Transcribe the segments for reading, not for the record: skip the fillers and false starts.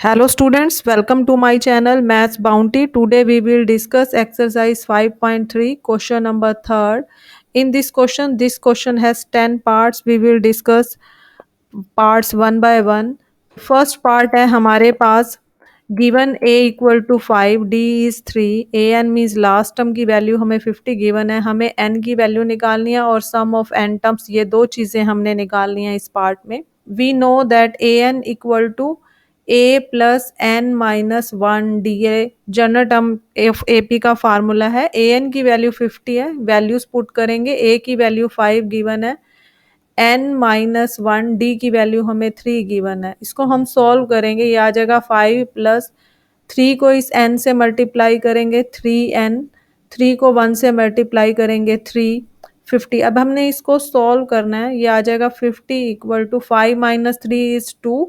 Hello students, welcome to my channel Maths Bounty. Today we will discuss exercise 5.3 question number 3rd. In this question has 10 parts. We will discuss parts one by one. First part है हमारे पास given a equal to 5, d is 3, an means last term की value हमें 50 given है, हमें n की value निकालनी है और sum of n terms, ये दो चीज़ें हमने निकालनी है इस पार्ट में. We know that an equal to a plus N minus one D A general term of A P का फार्मूला है. ए एन की वैल्यू 50 है, वैल्यूज पुट करेंगे. ए की वैल्यू 5 गिवन है, एन माइनस वन डी की value हमें 3 given है. इसको हम सॉल्व करेंगे, ये आ जाएगा 5 प्लस 3 को इस n से मल्टीप्लाई करेंगे 3n, 3 को 1 से मल्टीप्लाई करेंगे 3, 50. अब हमने इसको सॉल्व करना है, ये आ जाएगा 50 equal to 5 minus 3 is 2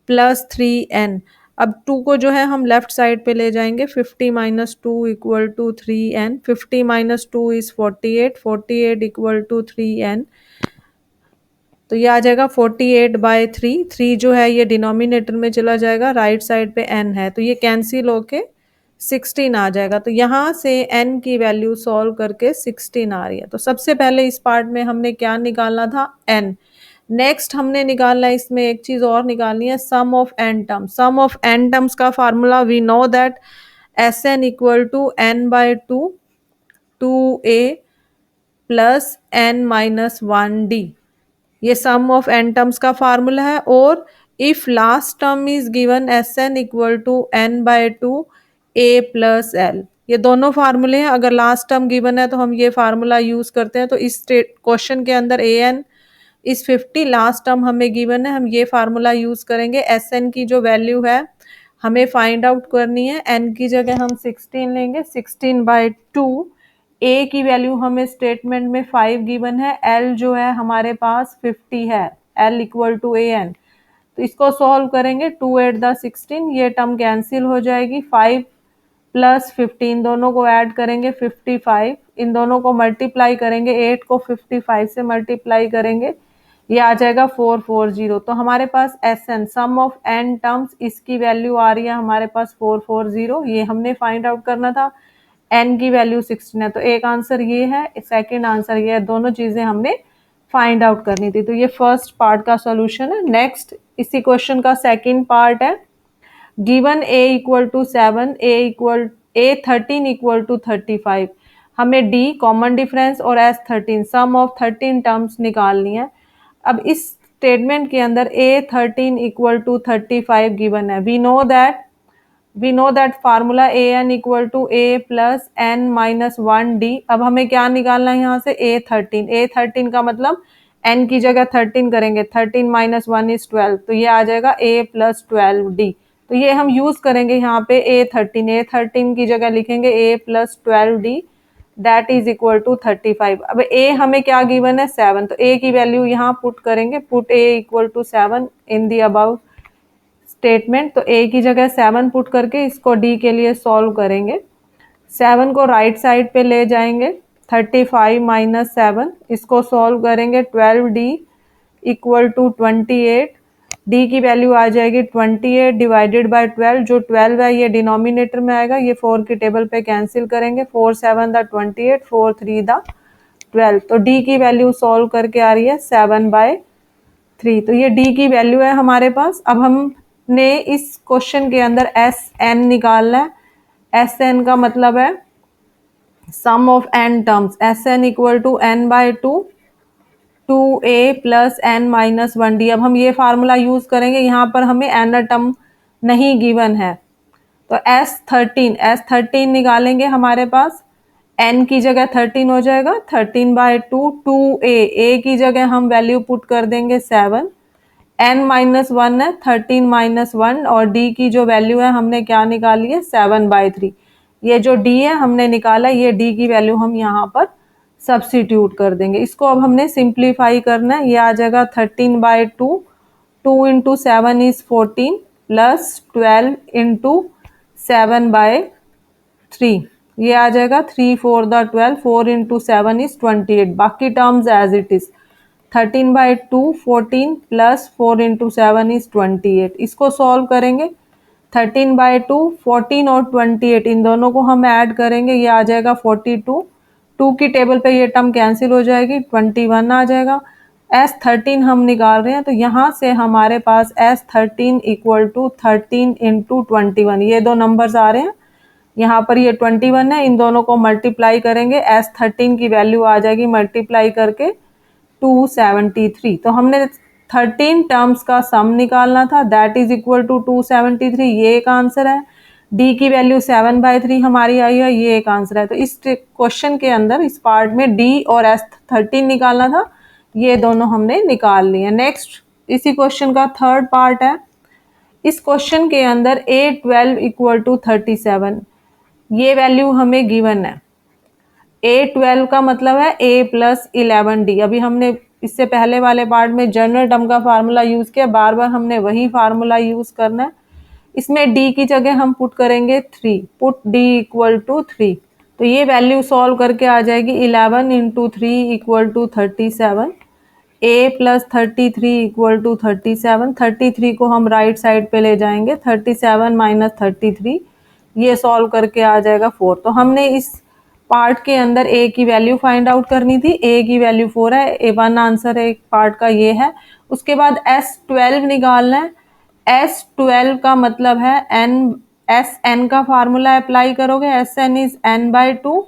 plus 3n. अब 2 को जो है हम लेफ्ट साइड पे ले जाएंगे. 50 minus 2 equal to 3n, 50 minus 2 is 48, 48 equal to 3n. तो ये आ जाएगा 48/3. 3 जो है ये डिनोमिनेटर में चला जाएगा, राइट साइड पे n है तो ये कैंसिल होके 16 आ जाएगा. तो यहाँ से n की वैल्यू सॉल्व करके 16 आ रही है. तो सबसे पहले इस पार्ट में हमने क्या निकालना था, n. नेक्स्ट हमने निकालना है, इसमें एक चीज और निकालनी है, sum of n terms. Sum of n terms का formula we know that Sn equal to n/2 2a plus n minus 1d. ये सम ऑफ n टर्म्स का फार्मूला है. और if last term is given Sn equal to n/2 a plus l, ये दोनों फार्मूले हैं. अगर लास्ट टर्म गिवन है तो हम ये फार्मूला यूज करते हैं. तो इस क्वेश्चन के अंदर an इस 50 लास्ट टर्म हमें गिवन है, हम ये फार्मूला यूज करेंगे. Sn की जो वैल्यू है हमें फाइंड आउट करनी है. n की जगह हम 16 लेंगे, 16/2. a की वैल्यू हमें स्टेटमेंट में 5 गिवन है, l जो है हमारे पास 50 है, l इक्वल टू an. तो इसको सॉल्व करेंगे, 2 8 द 16, ये टर्म कैंसिल हो जाएगी. 5 प्लस 15 दोनों को ऐड करेंगे 55, इन दोनों को मल्टीप्लाई करेंगे, 8 को 55 से मल्टीप्लाई करेंगे, ये आ जाएगा 440. तो हमारे पास Sn sum of n terms, इसकी वैल्यू आ रही है हमारे पास 440. ये हमने फाइंड आउट करना था. n की वैल्यू 16 है, तो एक आंसर ये है, सेकंड आंसर ये है. दोनों चीजें हमने फाइंड आउट करनी थी. तो ये फर्स्ट पार्ट का सॉल्यूशन है. नेक्स्ट इसी क्वेश्चन का सेकंड पार्ट है, given a equal to 7, a 13 equal to 35. हमें d कॉमन डिफरेंस और s 13 सम ऑफ 13 टर्म्स निकालनी है. अब इस स्टेटमेंट के अंदर a 13 इक्वल टू 35 गिवन है. We know that formula an equal to a plus n minus 1d. अब हमें क्या निकालना है यहाँ से, a 13 का मतलब n की जगह 13 करेंगे, 13 माइनस 1 इज 12, तो ये आ जाएगा a प्लस 12d. तो ये हम यूज करेंगे यहाँ पे a 13 की जगह लिखेंगे a plus 12d that is equal to 35. अब a हमें क्या गिवन है, 7, तो a की वैल्यू यहाँ पुट करेंगे, put a equal to 7 in the above statement. तो a की जगह 7 पुट करके इसको d के लिए सॉल्व करेंगे. 7 को राइट साइड पे ले जाएंगे, 35 माइनस 7, इसको सॉल्व करेंगे, 12d इक्वल टू 28. d की वैल्यू आ जाएगी 28 डिवाइडेड बाय 12. जो 12 है ये डिनोमिनेटर में आएगा, ये 4 की टेबल पे कैंसिल करेंगे, 4 7 द 28, 4 3 द 12. तो d की वैल्यू सॉल्व करके आ रही है 7/3. तो ये d की वैल्यू है हमारे पास. अब हमने इस क्वेश्चन के अंदर Sn निकालना है. Sn का मतलब है sum of n terms. Sn equal to n/2 2a plus n minus 1d. अब हम ये फार्मूला यूज करेंगे, यहाँ पर हमें n टर्म नहीं गिवन है, तो S13 निकालेंगे. हमारे पास n की जगह 13 हो जाएगा, 13/2 2a की जगह हम वैल्यू पुट कर देंगे 7, n माइनस 1 है, 13 माइनस 1, और d की जो वैल्यू है हमने क्या निकाली है, 7/3. ये जो d है हमने निकाला, ये d की वैल्यू हम यहाँ पर सब्स्टिट्यूट कर देंगे. इसको अब हमने सिंप्लीफाई करना है, ये आ जाएगा 13/2, 2 इंटू 7 इज 14 प्लस 12 इंटू 7/3, ये आ जाएगा 3 4 द 12, 4 इंटू 7 इज 28. बाकी terms as it is, 13/2 14 plus 4 into 7 is 28. इसको सॉल्व करेंगे, 13/2, 14 और 28 इन दोनों को हम ऐड करेंगे, ये आ जाएगा 42। 2 की टेबल पे ये टर्म कैंसिल हो जाएगी, 21 आ जाएगा। S13 हम निकाल रहे हैं, तो यहाँ से हमारे पास S13 इक्वल टू 13 इंटू 21, ये दो नंबर्स आ रहे हैं। यहाँ पर ये 21 है, इन दोनों को मल्टीप्लाई करेंगे, S13 की वैल्यू आ जाएगी मल्टीप्लाई करके 273। तो हमने 13 टर्म्स का सम निकालना था, दैट इज इक्वल टू 273, ये एक आंसर है। डी की वैल्यू 7/3 हमारी आई है, ये एक आंसर है। तो इस क्वेश्चन के अंदर इस पार्ट में डी और S13 निकालना था, ये दोनों हमने निकाल लिए। नेक्स्ट इसी क्वेश्चन का थर्ड पार्ट है। इस क्वेश्चन के अंदर A12 इक्वल टू 37, ये वैल्यू हमें गिवन है। A12 का मतलब है A प्लस 11D। अभी हमने इससे पहले वाले पार्ट में जनरल टर्म का फार्मूला यूज किया, बार बार हमने वही फार्मूला यूज करना है। इसमें D की जगह हम पुट करेंगे 3, पुट D इक्वल टू 3। तो ये वैल्यू सॉल्व करके आ जाएगी 11 into 3 equal to 37। A plus 33 equal to 37। 33 को हम राइट साइड पे ले जाएंगे, 37 माइनस 33, ये सॉल्व करके आ जाएगा 4। तो हमने इस पार्ट के अंदर A की वैल्यू फाइंड आउट करनी थी, A की वैल्यू 4 है, A1 आंसर है एक पार्ट का ये है। उसके बाद S12 निकालना है। S12 का मतलब है SN का फार्मूला अप्लाई करोगे, SN is n/2,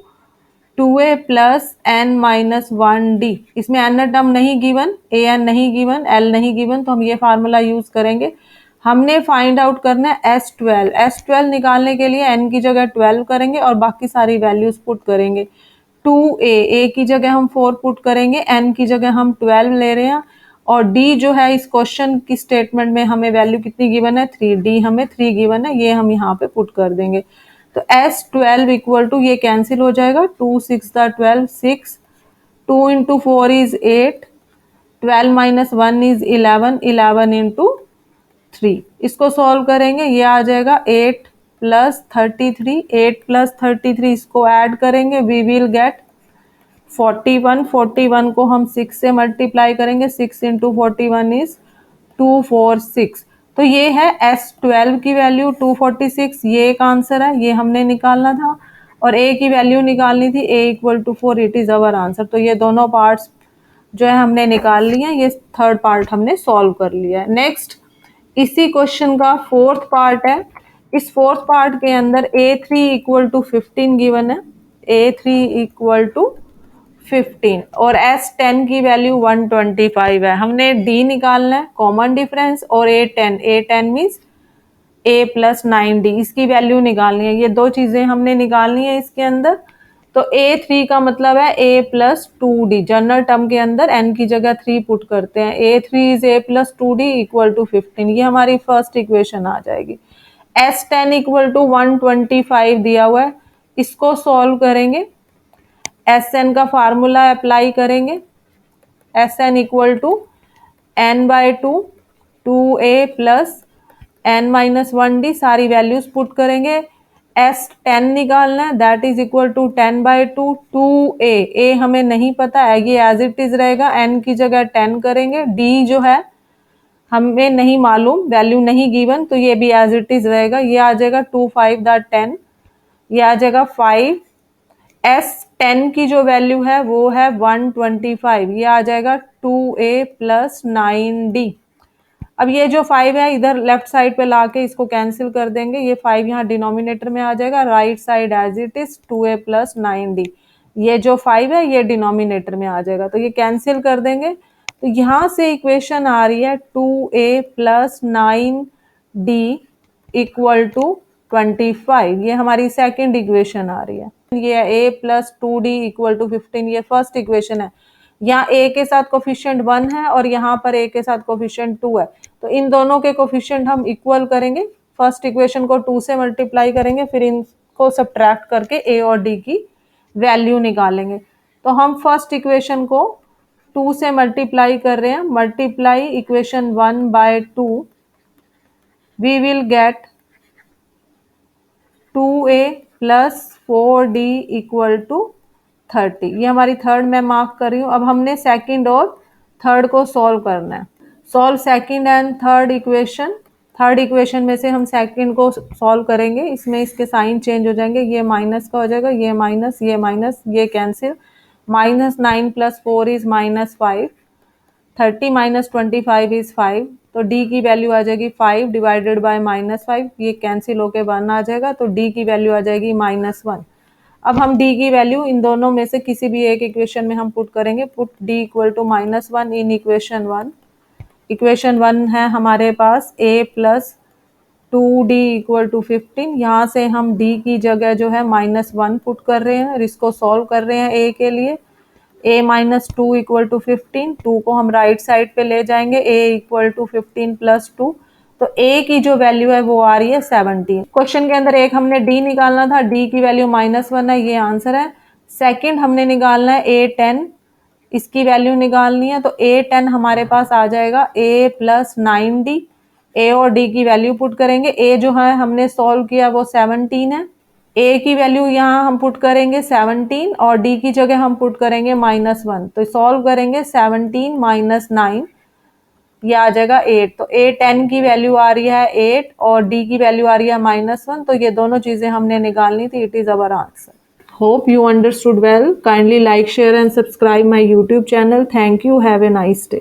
2A plus n minus 1D। इसमें n टर्म नहीं गिवन, AN नहीं गिवन, L नहीं गिवन, तो हम ये फार्मूला यूज करेंगे। हमने फाइंड आउट करना है S12। S12 निकालने के लिए n की जगह 12 करेंगे और बाकी सारी वैल्यूज पुट करेंगे। 2A, A की जगह हम 4 पुट करेंगे, n की जगह हम 12 ले रहे हैं, और D जो है इस क्वेश्चन की स्टेटमेंट में हमें वैल्यू कितनी गिवन है, 3। D हमें 3 गिवन है, ये हम यहाँ पे पुट कर देंगे। तो S12 इक्वल टू, ये कैंसिल हो जाएगा, 2 6 12, 6, 2 into 4 is 8, 12 minus 1 is 11, 11 into 3। इसको सॉल्व करेंगे, ये आ जाएगा 8 प्लस 33, 8 प्लस 33 इसको ऐड करेंगे, वी विल गेट 41। 41 को हम 6 से मल्टीप्लाई करेंगे, 6 इंटू 41 इज 246। तो ये है S12 की वैल्यू 246, ये एक आंसर है, ये हमने निकालना था। और A की वैल्यू निकालनी थी, A equal to 4, it is our answer. तो ये दोनों पार्ट्स जो है हमने निकाल लिए हैं, ये थर्ड पार्ट हमने सॉल्व कर लिया है। नेक्स्ट इसी क्वेश्चन का फोर्थ पार्ट है। इस फोर्थ पार्ट के अंदर A3 इक्वल टू 15 गिवन है, A3 इक्वल टू 15 और S10 की वैल्यू 125 है। हमने D निकालना है, कॉमन डिफरेंस, और A10 means A plus 9D, इसकी वैल्यू निकालनी है। ये दो चीजें हमने निकालनी है इसके अंदर। तो A3 का मतलब है A plus 2D, general term के अंदर n की जगह 3 पुट करते हैं, A3 is A plus 2D equal to 15, ये हमारी फर्स्ट इक्वेशन आ जाएगी। S10 इक्वल टू 125 दिया हुआ है, इसको सॉल्व करेंगे, SN का फार्मूला अप्लाई करेंगे, SN equal to n/2, 2A plus n minus 1D, सारी वैल्यूज पुट करेंगे। S10 निकालना है, that is equal to 10/2, 2A, A हमें नहीं पता है, ये एज इट इज रहेगा, n की जगह 10 करेंगे। D जो है हमें नहीं मालूम, वैल्यू नहीं गिवन, तो ये भी एज इट इज रहेगा, ये आ जाएगा 2 5 10, ये आ जाएगा 5। S10 की जो वैल्यू है वो है 125, ये आ जाएगा 2A प्लस 9D। अब ये जो 5 है इधर लेफ्ट साइड पे लाके इसको कैंसिल कर देंगे, ये 5 यहाँ डिनोमिनेटर में आ जाएगा, right side as it is 2A plus 9D। ये जो 5 है ये डिनोमिनेटर में आ जाएगा, तो ये कैंसिल कर देंगे। तो यहाँ से इक्वेशन आ रही है 2A plus 9D equal to 25, ये हमारी सेकेंड इक्वेशन आ रही है। ये A plus 2D equal to 15, ये फर्स्ट इक्वेशन है। यहाँ A के साथ कोफिशिएंट 1 है और यहाँ पर A के साथ कोफिशिएंट 2 है, तो इन दोनों के कोफिशिएंट हम इक्वल करेंगे। फर्स्ट इक्वेशन को 2 से मल्टीप्लाई करेंगे, फिर इनको सब्ट्रैक्ट करके A और D की वैल्यू निकालेंगे। तो हम फर्स्ट इक्वेशन को 2 से मल्टीप्लाई कर रहे हैं, multiply equation 1/2, we will get 2A plus 4D equal to 30, ये हमारी थर्ड मैं मार्क कर रही हूँ। अब हमने सेकंड और थर्ड को सॉल्व करना है। Solve second and third equation. Third equation में से हम सेकंड को सॉल्व करेंगे, इसमें इसके साइन चेंज हो जाएंगे, ये माइनस का हो जाएगा, ये माइनस, ये कैंसिल, -9 + 4 इज -5, 30 - 25 इज 5, तो d की वैल्यू आ जाएगी 5 डिवाइडेड बाय -5, ये कैंसिल होके 1 आ जाएगा, तो d की वैल्यू आ जाएगी -1। अब हम d की वैल्यू इन दोनों में से किसी भी एक इक्वेशन में हम पुट करेंगे, put d = -1 in equation 1। Equation 1 है हमारे पास a + 2d = 15, यहाँ से हम d की जगह जो है -1 पुट कर रहे हैं और इसको सॉल्व कर रहे हैं a के लिए। a - 2 = 15, 2 को हम राइट साइड पे ले जाएंगे, a = 15 + 2, तो a की जो वैल्यू है वो आ रही है 17। क्वेश्चन के अंदर एक हमने d निकालना था, d की वैल्यू -1 है, ये आंसर है। सेकंड हमने निकालना है a10, इसकी वैल्यू निकालनी है, तो a10 हमारे पास आ जाएगा a + 9d, a और d की वैल्यू पुट करेंगे, a जो है हमने सॉल्व किया वो 17 है, a की वैल्यू यहाँ हम पुट करेंगे 17 और d की जगह हम पुट करेंगे -1, तो सॉल्व करेंगे 17 - 9, ये आ जाएगा 8, तो a10 की वैल्यू आ रही है 8 और d की वैल्यू आ रही है -1, तो ये दोनों चीजें हमने निकालनी थी। It is our answer. Hope you understood well. Kindly like, share and subscribe my YouTube channel. Thank you. Have a nice day.